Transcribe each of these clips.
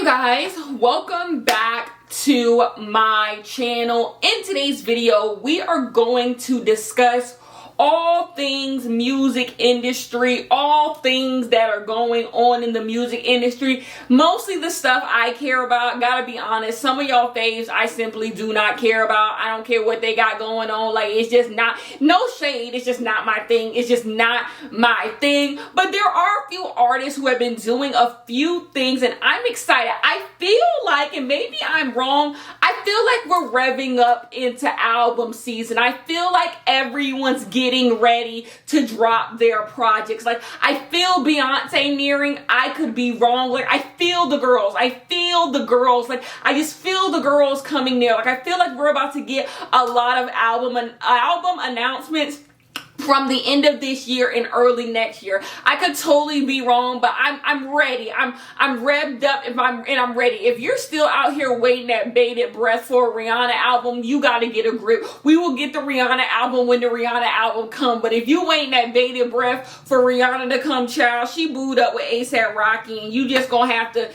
guys, welcome back to my channel. In today's video, we are going to discuss all things music industry, all things that are going on in the music industry, mostly the stuff I care about. Gotta be honest, some of y'all faves I simply do not care about. I don't care what they got going on. Like, it's just not, no shade, it's just not my thing. It's just not my thing. But there are a few artists who have been doing a few things and I'm excited. I feel like, and maybe I'm wrong, I feel like we're revving up into album season. I feel like everyone's getting ready to drop their projects. Like, I feel Beyonce nearing. I could be wrong. Like, I feel the girls. Like, I just feel the girls coming near. Like, I feel like we're about to get a lot of album announcements from the end of this year and early next year. I could totally be wrong, but I'm ready. I'm revved up I'm ready. If you're still out here waiting at bated breath for a Rihanna album, you gotta get a grip. We will get the Rihanna album when the Rihanna album come. But if you waiting at bated breath for Rihanna to come, child, she booed up with A$AP Rocky, and you just gonna have to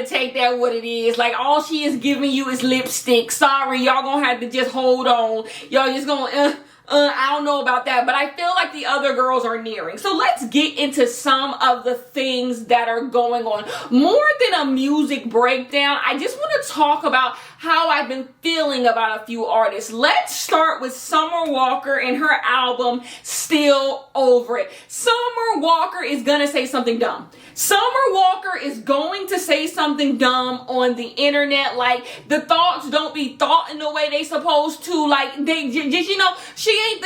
take that what it is. Like, all she is giving you is lipstick. Sorry, y'all gonna have to just hold on. Y'all just gonna I don't know about that, but I feel like the other girls are nearing. So let's get into some of the things that are going on. More than a music breakdown, I just want to talk about how I've been feeling about a few artists. Let's start with Summer Walker and her album, Still Over It. Summer Walker is gonna say something dumb. Summer Walker is going to say something dumb on the internet. Like, the thoughts don't be thought in the way they supposed to. Like, they just, you know, she ain't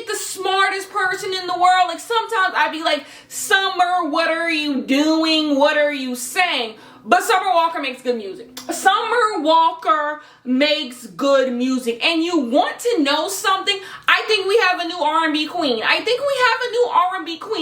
the smartest person in the world. Like, sometimes I be like, Summer, what are you doing? What are you saying? But Summer Walker makes good music. Summer Walker makes good music. And you want to know something? I think we have a new R&B queen.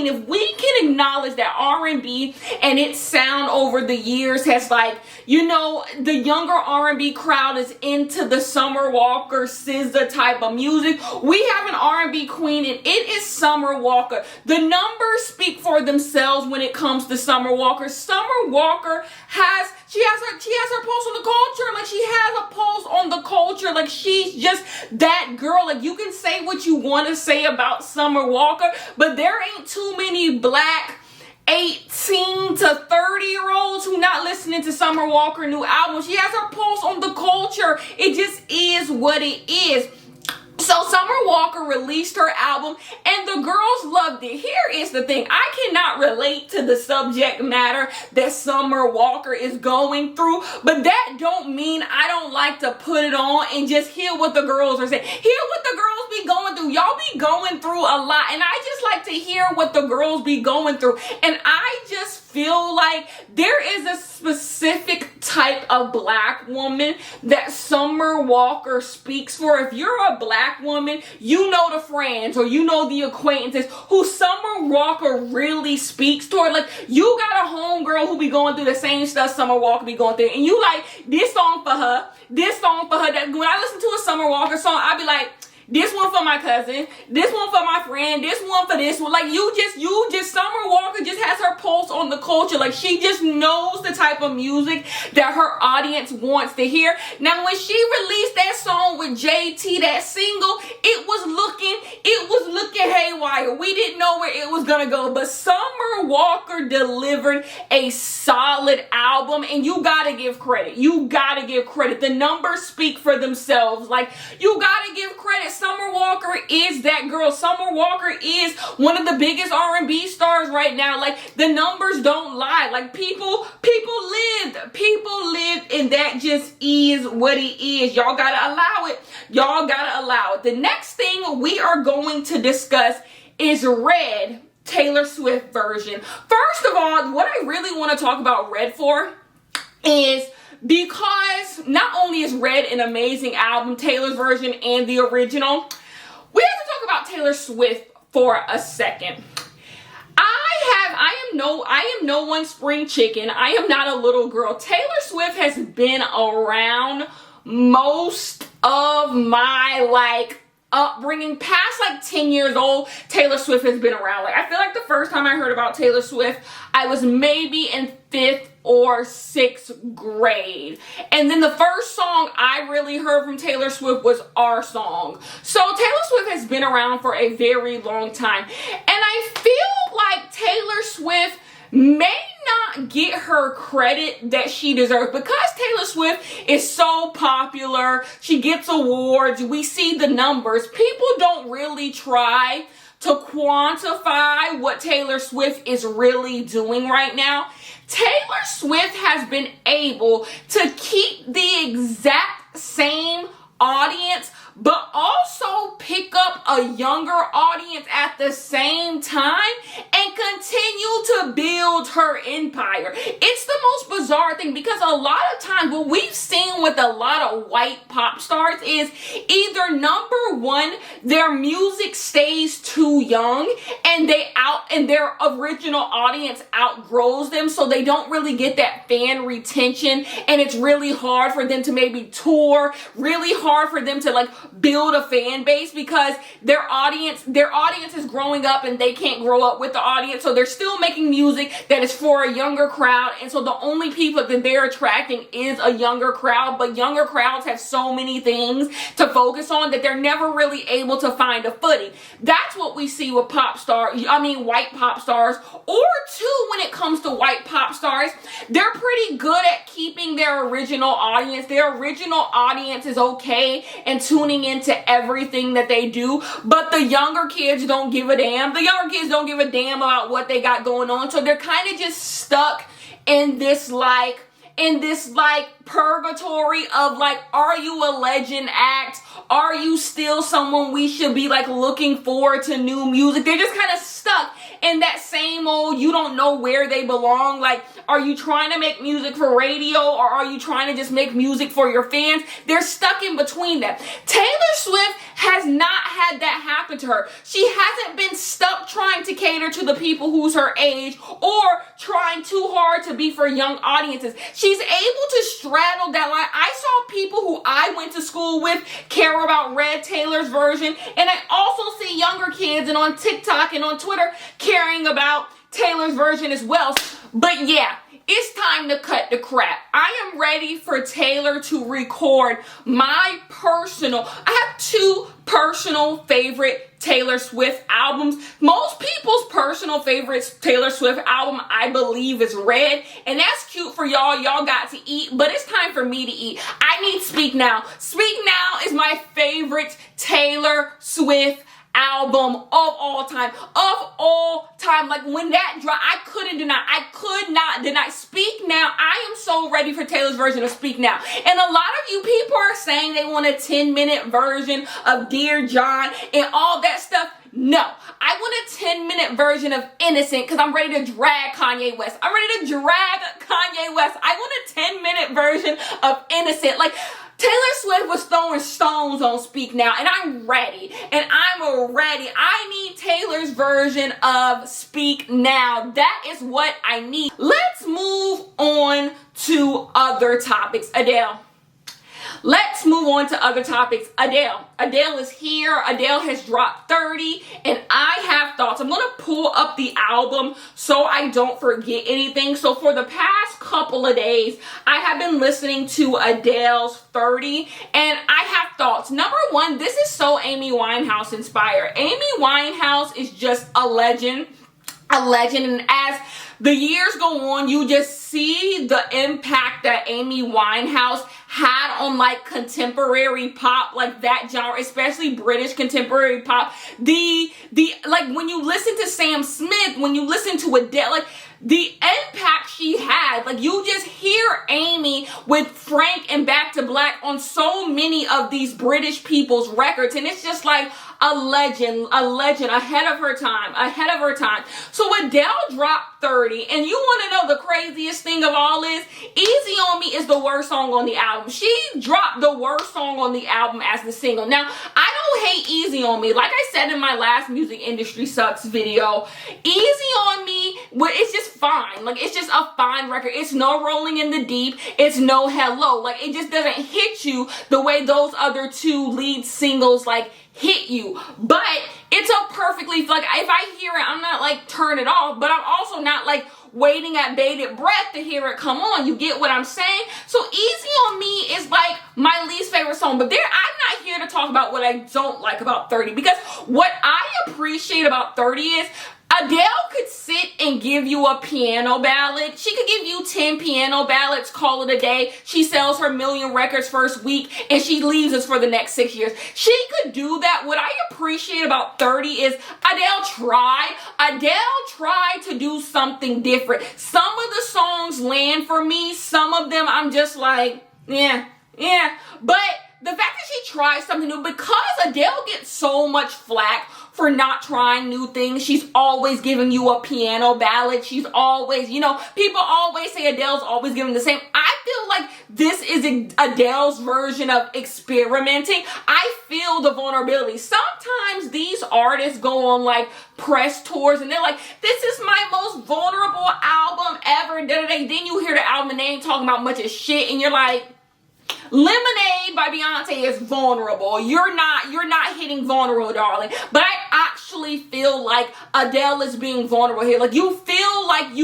If we can acknowledge that R&B and its sound over the years has, like, you know, the younger R&B crowd is into the Summer Walker, SZA type of music. We have an R&B queen, and it is Summer Walker. The numbers speak for themselves when it comes to Summer Walker. Summer Walker has her pulse on the culture. Like, she has a pulse on the culture. Like, she's just that girl. Like, you can say what you want to say about Summer Walker, but there ain't too many black 18 to 30-year-olds who not listening to Summer Walker new album. She has her pulse on the culture. It just is what it is. So Summer Walker released her album and the girls loved it. Here is the thing. I cannot relate to the subject matter that Summer Walker is going through, but that don't mean I don't like to put it on and just hear what the girls are saying. Hear what the girls be going through. Y'all be going through a lot, and I just like to hear what the girls be going through. And I just feel like there is a specific type of black woman that Summer Walker speaks for. If you're a black woman, you know the friends or you know the acquaintances who Summer Walker really speaks toward. Like, you got a homegirl who be going through the same stuff Summer Walker be going through, and you like, this song for her. That when I listen to a Summer Walker song, I be like, this one for my cousin, this one for my friend, this one for this one. Like, you just, Summer Walker just has her pulse on the culture. Like, she just knows the type of music that her audience wants to hear. Now, when she released that song with JT, that single, it was looking haywire. We didn't know where it was gonna go, but Summer Walker delivered a solid album, and you gotta give credit. The numbers speak for themselves. Like, you gotta give credit. Summer Walker is that girl. Summer Walker is one of the biggest R&B stars right now. Like, the numbers don't lie. Like, people lived, and that just is what it is. Y'all gotta allow it. The next thing we are going to discuss is Red, Taylor Swift version. First of all, what I really want to talk about Red for is because not only is Red an amazing album, Taylor's version and the original, we have to talk about Taylor Swift for a second. I am no one spring chicken. I am not a little girl. Taylor Swift has been around most of my, like, upbringing. Past like 10 years old, Taylor Swift has been around. Like, I feel like the first time I heard about Taylor Swift, I was maybe in 5th or 6th grade. And then the first song I really heard from Taylor Swift was Our Song. So Taylor Swift has been around for a very long time. And I feel like Taylor Swift may not get her credit that she deserves because Taylor Swift is so popular. She gets awards. We see the numbers. People don't really try to quantify what Taylor Swift is really doing right now. Taylor Swift has been able to keep the exact same audience, but also pick up a younger audience at the same time and continue to build her empire. It's the most bizarre thing because a lot of times what we've seen with a lot of white pop stars is either number one, their music stays too young and their original audience outgrows them, so they don't really get that fan retention, and it's really hard for them to maybe tour, really hard for them to like build a fan base because their audience is growing up and they can't grow up with the audience, so they're still making music that is for a younger crowd, and so the only people that they're attracting is a younger crowd. But younger crowds have so many things to focus on that they're never really able to find a footing. That's what we see with white pop stars, or two, when it comes to white pop stars, they're pretty good at keeping their original audience. Their original audience is okay and tuning into everything that they do, but the younger kids don't give a damn. The younger kids don't give a damn about what they got going on, so they're kind of just stuck in this purgatory of like, are you a legend act? Are you still someone we should be like looking forward to new music? They're just kind of stuck in that same old, you don't know where they belong. Like, are you trying to make music for radio, or are you trying to just make music for your fans? They're stuck in between that. Taylor Swift has not had that happen to her. She hasn't been stuck trying to cater to the people who's her age or trying too hard to be for young audiences. She's able to straddle that line. I saw people who I went to school with care about Red Taylor's version, and I also see younger kids and on TikTok and on Twitter caring about Taylor's version as well. But yeah, it's time to cut the crap. I am ready for Taylor to record I have two personal favorite Taylor Swift albums. Most people's personal favorite Taylor Swift album, I believe, is Red. And that's cute for y'all. Y'all got to eat, but it's time for me to eat. I need Speak Now. Speak Now is my favorite Taylor Swift album of all time. Like, when that dropped, I could not deny Speak Now. I am so ready for Taylor's version of Speak Now. And a lot of you people are saying they want a 10-minute version of Dear John and all that stuff. No, I want a 10-minute version of Innocent because I'm ready to drag Kanye West. I want a 10-minute version of Innocent. Like, Taylor Swift was throwing stones on Speak Now, and I'm ready. I need Taylor's version of Speak Now. That is what I need. Let's move on to other topics. Adele. Let's move on to other topics. Adele is here. Adele has dropped 30, and I have thoughts. I'm going to pull up the album so I don't forget anything. So for the past couple of days, I have been listening to Adele's 30, and I have thoughts. Number one, this is so Amy Winehouse inspired. Amy Winehouse is just a legend. And as the years go on, you just see the impact that Amy Winehouse had on like contemporary pop, like that genre, especially British contemporary pop. Like when you listen to Sam Smith, when you listen to Adele, like the impact she had, like you just hear Amy with Frank and Back to Black on so many of these British people's records, and it's just like a legend ahead of her time. So Adele dropped 30, and you want to know the craziest thing of all is Easy on Me is the worst song on the album. She dropped the worst song on the album as the single. Now, I don't hate Easy on Me. Like I said in my last Music Industry Sucks video, Easy on Me, it's just fine. Like, it's just a fine record. It's no Rolling in the Deep. It's no Hello. Like, it just doesn't hit you the way those other two lead singles like hit you. But it's a perfectly, like, if I hear it, I'm not like turn it off, but I'm also not like waiting at bated breath to hear it come on. You get what I'm saying? So Easy on Me is like my least favorite song. But I'm not here to talk about what I don't like about 30, because what I appreciate about 30 is Adele could sit and give you a piano ballad. She could give you 10 piano ballads, call it a day. She sells her 1 million records first week, and she leaves us for the next 6 years. She could do that. What I appreciate about 30 is Adele tried. Adele tried to do something different. Some of the songs land for me. Some of them I'm just like, yeah. But the fact that she tried something new, because Adele gets so much flack for not trying new things. She's always giving you a piano ballad. She's always, people always say Adele's always giving the same. I feel like this is Adele's version of experimenting. I feel the vulnerability. Sometimes these artists go on like press tours and they're like, this is my most vulnerable album ever. Then you hear the album name talking about much of shit and you're like, Lemonade by Beyonce is vulnerable. You're not hitting vulnerable, darling. But I actually feel like Adele is being vulnerable here. Like you feel like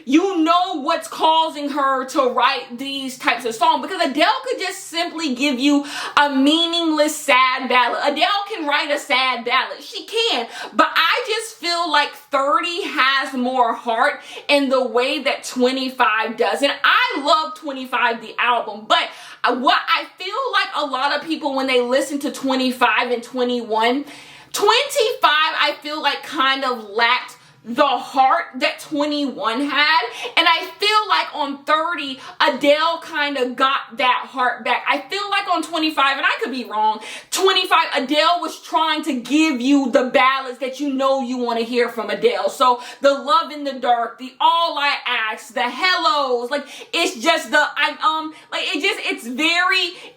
you know what's causing her to write these types of songs, because Adele could just simply give you a meaningless sad ballad. Adele can write a sad ballad. She can. But I just feel like 30 has more heart in the way that 25 does. And I love 25, the album. But what I feel like a lot of people, when they listen to 25 and 21, 25 I feel like kind of lacked the heart that 21 had, and I feel like on 30 Adele kind of got that heart back. I feel like on 25, and I could be wrong, 25 Adele was trying to give you the ballads that you want to hear from Adele. So the Love in the Dark, the All I Ask, the Hellos, like it's just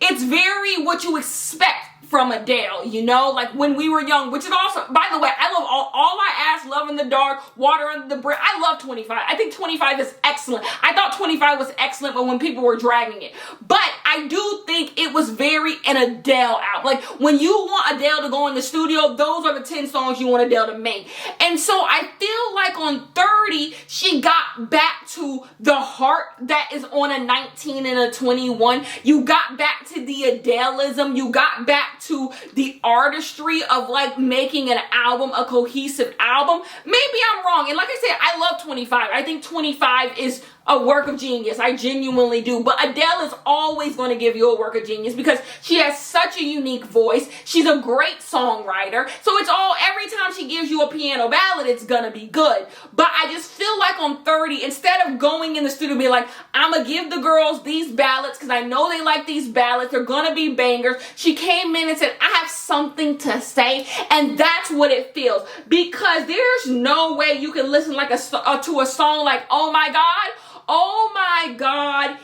it's very what you expect from Adele, like when we were young, which is also, by the way, I love all I Ask, Love in the Dark, Water Under the Bridge. I love 25. I think 25 is excellent. I thought 25 was excellent, but when people were dragging it. But I do think it was very an Adele album. Like when you want Adele to go in the studio, those are the 10 songs you want Adele to make. And so I feel like on 30, she got back to the heart that is on a 19 and a 21. You got back to the Adeleism. You got back to the artistry of like making an album, a cohesive album. Maybe I'm wrong. And like I said, I love 25. I think 25 is a work of genius. I genuinely do. But Adele is always going to give you a work of genius because she has such a unique voice. She's a great songwriter. So every time she gives you a piano ballad, it's going to be good. But I just feel like on 30, instead of going in the studio and being like, I'm going to give the girls these ballads because I know they like these ballads. They're going to be bangers. She came in and said, I have something to say. And that's what it feels. Because there's no way you can listen to a song like, Oh My God. Oh My God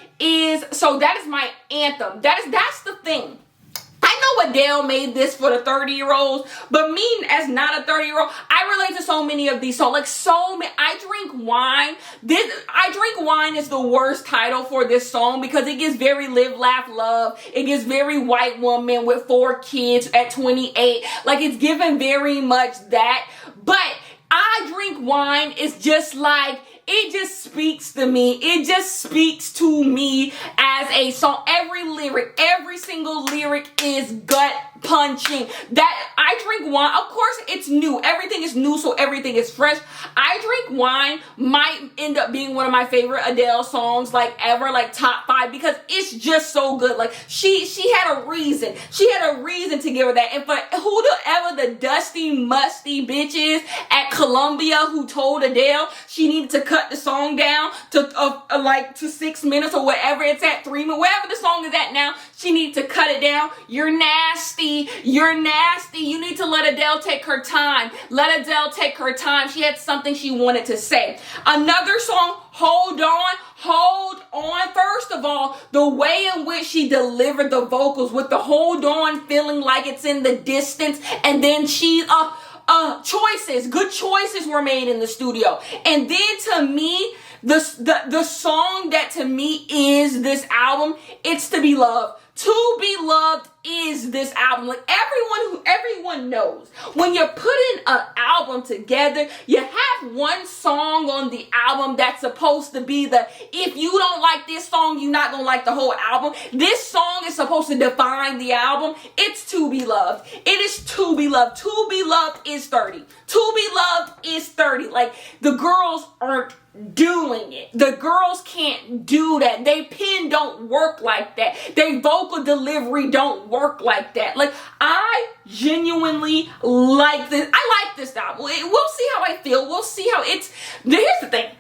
so that is my anthem. That's the thing. I know Adele made this for the 30-year-olds, but me as not a 30-year-old, I relate to so many of these songs. Like so many. I Drink Wine. I Drink Wine is the worst title for this song because it gets very live, laugh, love. It gets very white woman with 4 kids at 28. Like it's given very much that. But I Drink Wine is just like, it just speaks to me. It just speaks to me as a song. Every single lyric is gut punching. That I Drink Wine, of course it's new. Everything is new, so everything is fresh. I Drink Wine might end up being one of my favorite Adele songs like ever, like top 5, because it's just so good. Like she had a reason. She had a reason to give her that. And for whoever the dusty, musty bitches at Columbia who told Adele she needed to cut the song down to 6 minutes or whatever it's at, 3 minutes, wherever the song is at now, she needs to cut it down. You're nasty. You're nasty. You need to let Adele take her time. Let Adele take her time. She had something she wanted to say. Another song, Hold On. Hold On. First of all, the way in which she delivered the vocals with the hold on feeling like it's in the distance, and then good choices were made in the studio. And then to me, the song that to me is this album, It's to Be Loved. To Be Loved is this album. Like everyone knows when you're putting an album together, you have one song on the album that's supposed to be the, if you don't like this song, you're not gonna like the whole album. This song is supposed to define the album. It's To Be Loved. It is To Be Loved. To Be Loved is 30. To Be Loved is 30. Like, the girls aren't doing it. The girls can't do that. They pen don't work like that. They vocal delivery don't work like that. Like, I genuinely like this. I like this album. We'll see how I feel. We'll see how it's. Here's the thing.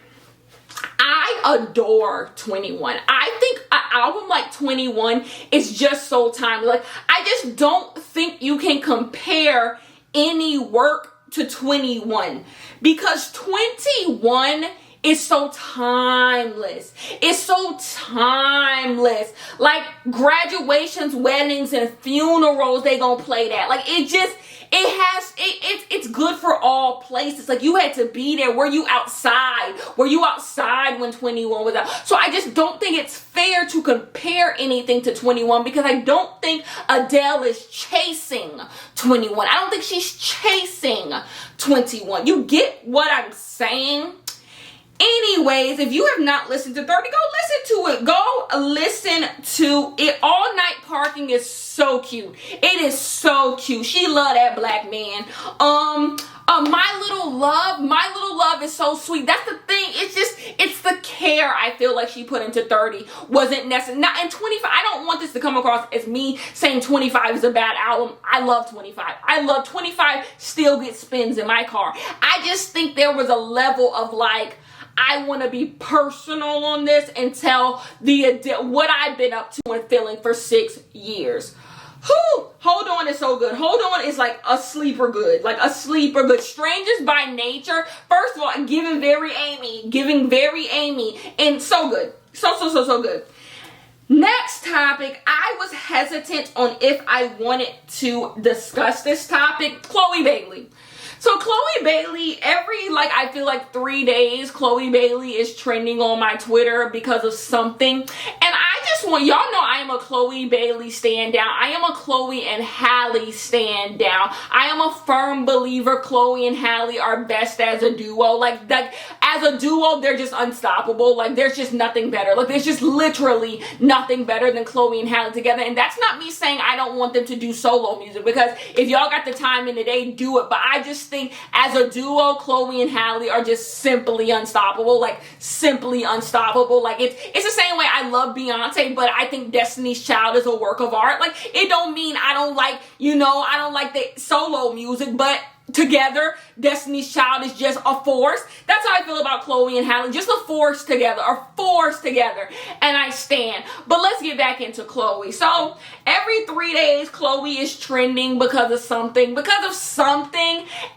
I adore 21. I think an album like 21 is just so timely. Like, I just don't think you can compare any work to 21, because 21 is so timeless. It's so timeless. Like, graduations, weddings, and funerals, they gonna play that. Like, it's good for all places. Like, you had to be there. Were you outside? Were you outside when 21 was out? So I just don't think it's fair to compare anything to 21, because I don't think Adele is chasing 21. I don't think she's chasing 21. You get what I'm saying? Anyways, if you have not listened to 30, go listen to it. Go listen to it. All Night Parking is so cute. It is so cute. She love that black man. My Little Love is so sweet. That's the thing. It's the care I feel like she put into 30 wasn't necessary. Not in 25. I don't want this to come across as me saying 25 is a bad album. I love 25. I love 25. Still gets spins in my car. I just think there was a level of, like, I want to be personal on this and tell what I've been up to and feeling for 6 years. Whew, Hold On is so good. Hold On is like a sleeper good. Like a sleeper good. Strangers by Nature. First of all, giving very Amy. And so good. So good. Next topic. I was hesitant on if I wanted to discuss this topic. Chloe Bailey. So Chloe Bailey, I feel like 3 days, Chloe Bailey is trending on my Twitter because of something. And I just want, y'all know I am a Chloe Bailey stand down. I am a Chloe and Halle stand down. I am a firm believer Chloe and Halle are best as a duo. Like as a duo, they're just unstoppable. Like, there's just nothing better. Like, there's just literally nothing better than Chloe and Halle together. And that's not me saying I don't want them to do solo music, because if y'all got the time in the day, do it. But I just think as a duo, Chloe and Halle are just simply unstoppable. Like, simply unstoppable. Like, it's the same way I love Beyonce, but I think Destiny's Child is a work of art. Like, it don't mean I don't like, I don't like the solo music, but together, Destiny's Child is just a force. That's how I feel about Chloe and Halle. Just a force together. And I stand. But let's get back into Chloe. So, every 3 days, Chloe is trending because of something. And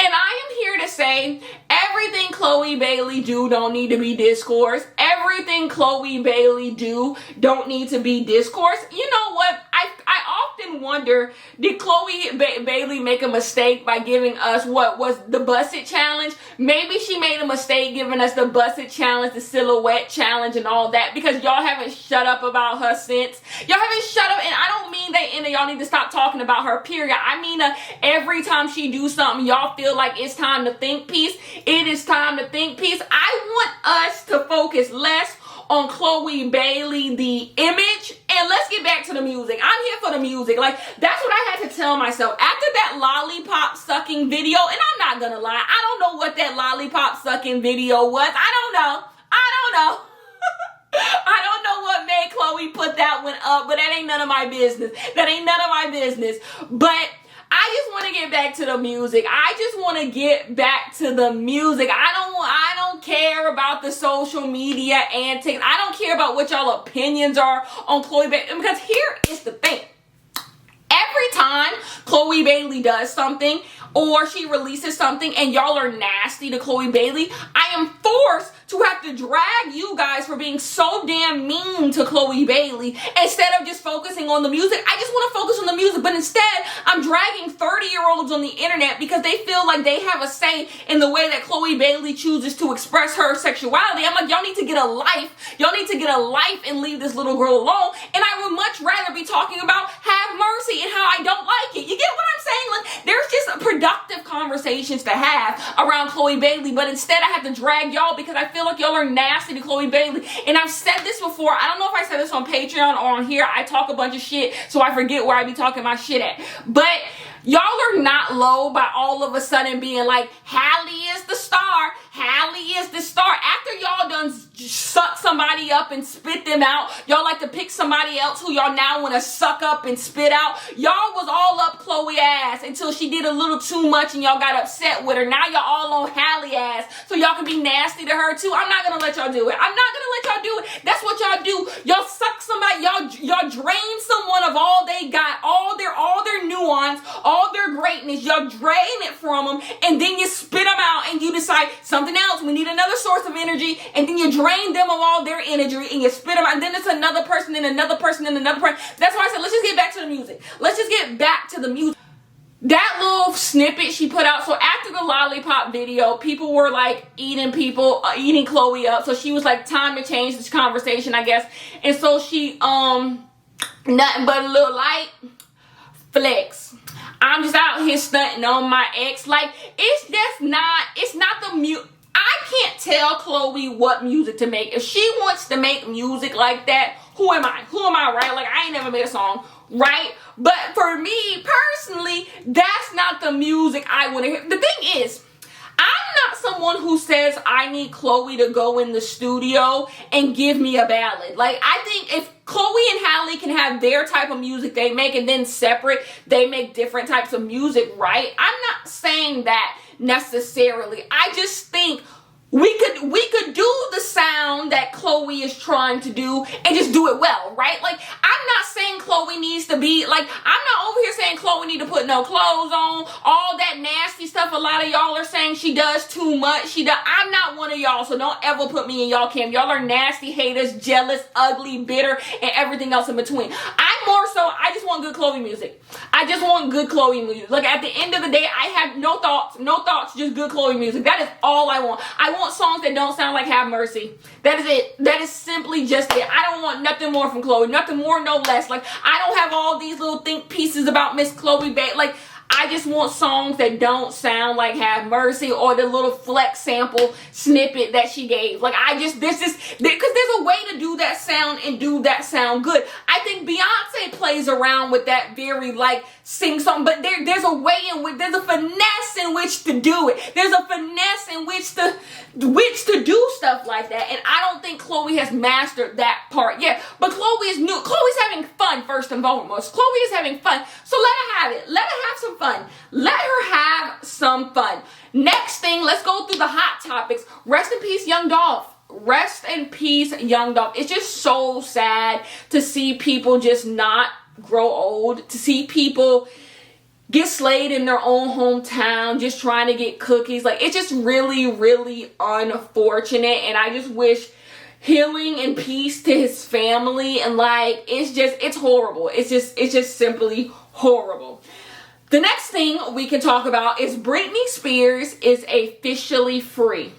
I am here to say, everything Chloe Bailey do don't need to be discourse. Everything Chloe Bailey do don't need to be discourse. You know what? I often wonder, did Chloe Bailey make a mistake by giving us what was the Busset Challenge? Maybe she made a mistake giving us the Busset Challenge, the Silhouette Challenge, and all that, because y'all haven't shut up about her since. Y'all haven't shut up, and I don't mean that y'all need to stop talking about her, period. I mean, every time she do something, y'all feel like it's time to think piece. It is time to think piece. I want us to focus less on Chloe Bailey, the image, and let's get back to the music. I'm here for the music. Like, that's what I had to tell myself. After that lollipop sucking video, and I'm not gonna lie, I don't know what that lollipop sucking video was. I don't know. I don't know what made Chloe put that one up, but that ain't none of my business. But I just want to get back to the music. I don't care about the social media antics. I don't care about what y'all opinions are on Chloe Bailey, because here is the thing. Every every time Chloe Bailey does something or she releases something and y'all are nasty to Chloe Bailey, I am forced to have to drag you guys for being so damn mean to Chloe Bailey instead of just focusing on the music. I just want to focus on the music, but instead I'm dragging 30-year-olds on the internet because they feel like they have a say in the way that Chloe Bailey chooses to express her sexuality. I'm like, y'all need to get a life. Y'all need to get a life and leave this little girl alone. And I would much rather be talking about Have Mercy and how I don't like it. You get what I'm saying? Like, there's just productive conversations to have around Chloe Bailey, but instead I have to drag y'all because I feel like y'all are nasty to Chloe Bailey. And I've said this before. I don't know if I said this on Patreon or on here. I talk a bunch of shit, so I forget where I be talking my shit at. But y'all are not low by all of a sudden being like, Hallie is the star. Hallie is the star. After y'all done suck somebody up and spit them out, y'all like to pick somebody else who y'all now want to suck up and spit out. Y'all was all up Chloe ass until she did a little too much and y'all got upset with her. Now y'all all on Hallie ass so y'all can be nasty to her too. I'm not going to let y'all do it. I'm not going to let y'all do it. That's what y'all do. Y'all suck somebody. Y'all drain someone of all they got, all their nuance, all their greatness. Y'all drain it from them and then you spit them out and you decide something else. We need another source of energy, and then you drain them of all their energy and you spit them out, and then it's another person and another person and another person. That's why I said let's just get back to the music. Let's just get back to the music. That little snippet she put out, so after the lollipop video, people were like eating Chloe up, so she was like, time to change this conversation, I guess. And so she nothing but a little light flex. I'm just out here stunting on my ex. Like, it's not the music. I can't tell Chloe what music to make. If she wants to make music like that, who am I? Who am I, right? Like, I ain't never made a song, right? But for me, personally, that's not the music I want to hear. The thing is, I'm not someone who says I need Chloe to go in the studio and give me a ballad. Like, I think if Chloe and Hallie can have their type of music they make and then separate, they make different types of music, right? I'm not saying that necessarily. I just think we could do the sound that Chloe is trying to do and just do it well, right? Like, I'm not saying Chloe needs to be, like, I'm not over here saying Chloe need to put no clothes on, all that nasty stuff a lot of y'all are saying she does too much. I'm not one of y'all, so don't ever put me in y'all camp. Y'all are nasty haters, jealous, ugly, bitter, and everything else in between. I just want good Chloe music. I just want good Chloe music. Like, at the end of the day, I have no thoughts, just good Chloe music. That is all I want. I want songs that don't sound like Have Mercy. That is it. That is simply just it. I don't want nothing more from Chloe. Nothing more, no less. Like, I don't have all these little think pieces about Miss Chloe Bailey. Like, I just want songs that don't sound like Have Mercy or the little flex sample snippet that she gave. Like, because there's a way to do that sound and do that sound good. I think Beyonce plays around with that very, like, sing song, but there's a way in which, there's a finesse in which to do it. There's a finesse in which to do stuff like that, and I don't think Chloe has mastered that part yet. But Chloe is new. Chloe's having fun, first and foremost. Chloe is having fun, so let her have it. Let her have some fun. Let her have some fun. Next thing, let's go through the hot topics. Rest in peace, young Dolph. Rest in peace, young Dolph. It's just so sad to see people just not grow old, to see people get slayed in their own hometown just trying to get cookies. Like, it's just really, really unfortunate, and I just wish healing and peace to his family. And like, it's horrible. It's just simply horrible. The next thing we can talk about is Britney Spears is officially free.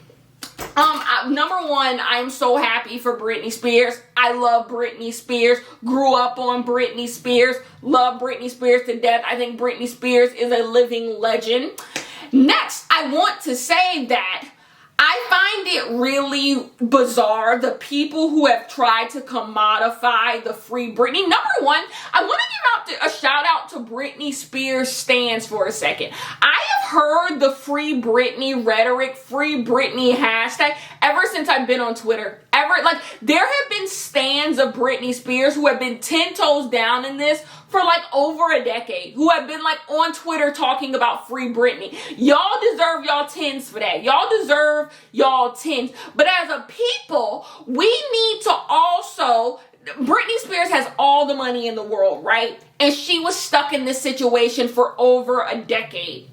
Number one, I'm so happy for Britney Spears. I love Britney Spears. Grew up on Britney Spears. Love Britney Spears to death. I think Britney Spears is a living legend. Next, I want to say that I find it really bizarre, the people who have tried to commodify the Free Britney. Number one, I want to give a shout out to Britney Spears stans for a second. I have heard the Free Britney rhetoric, Free Britney hashtag, ever since I've been on Twitter. There have been stans of Britney Spears who have been 10 toes down in this for like over a decade, who have been like on Twitter talking about Free Britney. Y'all deserve y'all tens for that. Y'all deserve y'all tens. But as a people, we need to also Britney Spears has all the money in the world, right? And she was stuck in this situation for over a decade.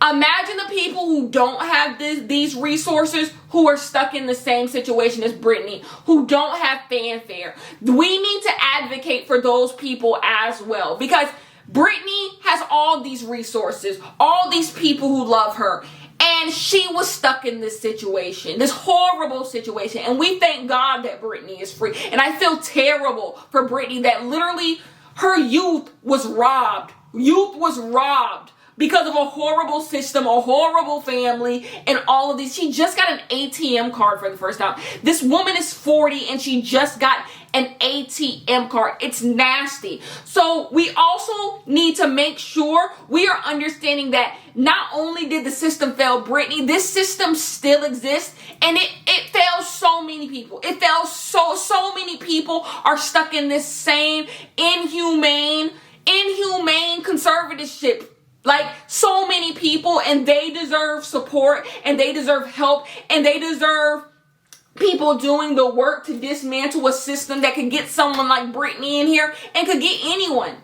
Imagine the people who don't have these resources, who are stuck in the same situation as Britney, who don't have fanfare. We need to advocate for those people as well, because Britney has all these resources, all these people who love her, and she was stuck in this situation, this horrible situation. And we thank God that Britney is free. And I feel terrible for Britney that literally her youth was robbed. Youth was robbed because of a horrible system, a horrible family, and all of these. She just got an ATM card for the first time. This woman is 40 and she just got an ATM card. It's nasty. So we also need to make sure we are understanding that not only did the system fail Britney, this system still exists, and it fails so many people. It fails so many people are stuck in this same inhumane conservatorship. Like, so many people, and they deserve support, and they deserve help, and they deserve people doing the work to dismantle a system that could get someone like Britney in here, and could get anyone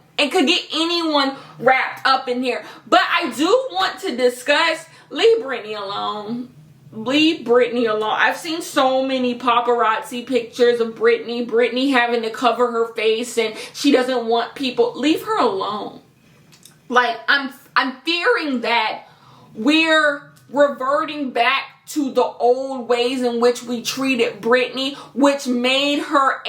wrapped up in here. But I do want to discuss, leave Britney alone. Leave Britney alone. I've seen so many paparazzi pictures of Britney having to cover her face, and she doesn't want people. Leave her alone. Like, I'm fearing that we're reverting back to the old ways in which we treated Britney, which made her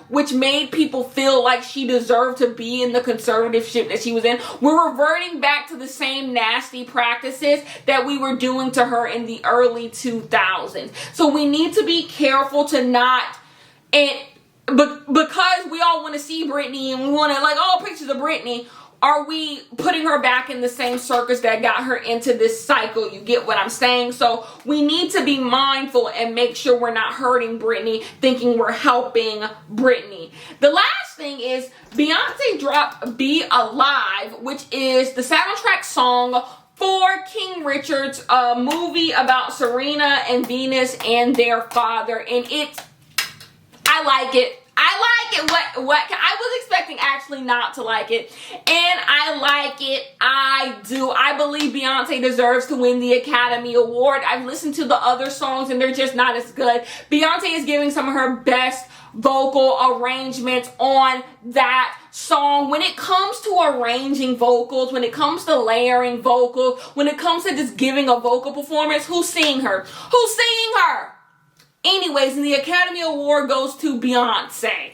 which made people feel like she deserved to be in the conservatorship that she was in. We're reverting back to the same nasty practices that we were doing to her in the early 2000s. So we need to be careful to not, because we all want to see Britney and we want to, like, all pictures of Britney, are we putting her back in the same circus that got her into this cycle? You get what I'm saying? So we need to be mindful and make sure we're not hurting Britney, thinking we're helping Britney. The last thing is Beyonce dropped Be Alive, which is the soundtrack song for King Richard's movie about Serena and Venus and their father. And I like it. What I was expecting actually not to like it, and I like it. I do. I believe Beyonce deserves to win the Academy Award. I've listened to the other songs and they're just not as good. Beyonce is giving some of her best vocal arrangements on that song. When it comes to arranging vocals, when it comes to layering vocals, when it comes to just giving a vocal performance, who's seeing her? Who's seeing her? Anyways, and the Academy Award goes to Beyonce.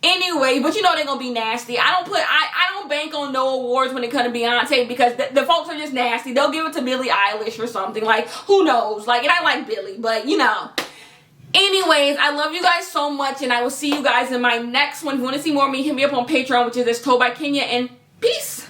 Anyway, but you know they're gonna be nasty. I don't bank on no awards when it comes to Beyonce, because the folks are just nasty. They'll give it to Billie Eilish or something. Like, who knows? Like, and I like Billie, but you know. Anyways, I love you guys so much, and I will see you guys in my next one. If you want to see more of me, hit me up on Patreon, which is as told by Kenya, and peace.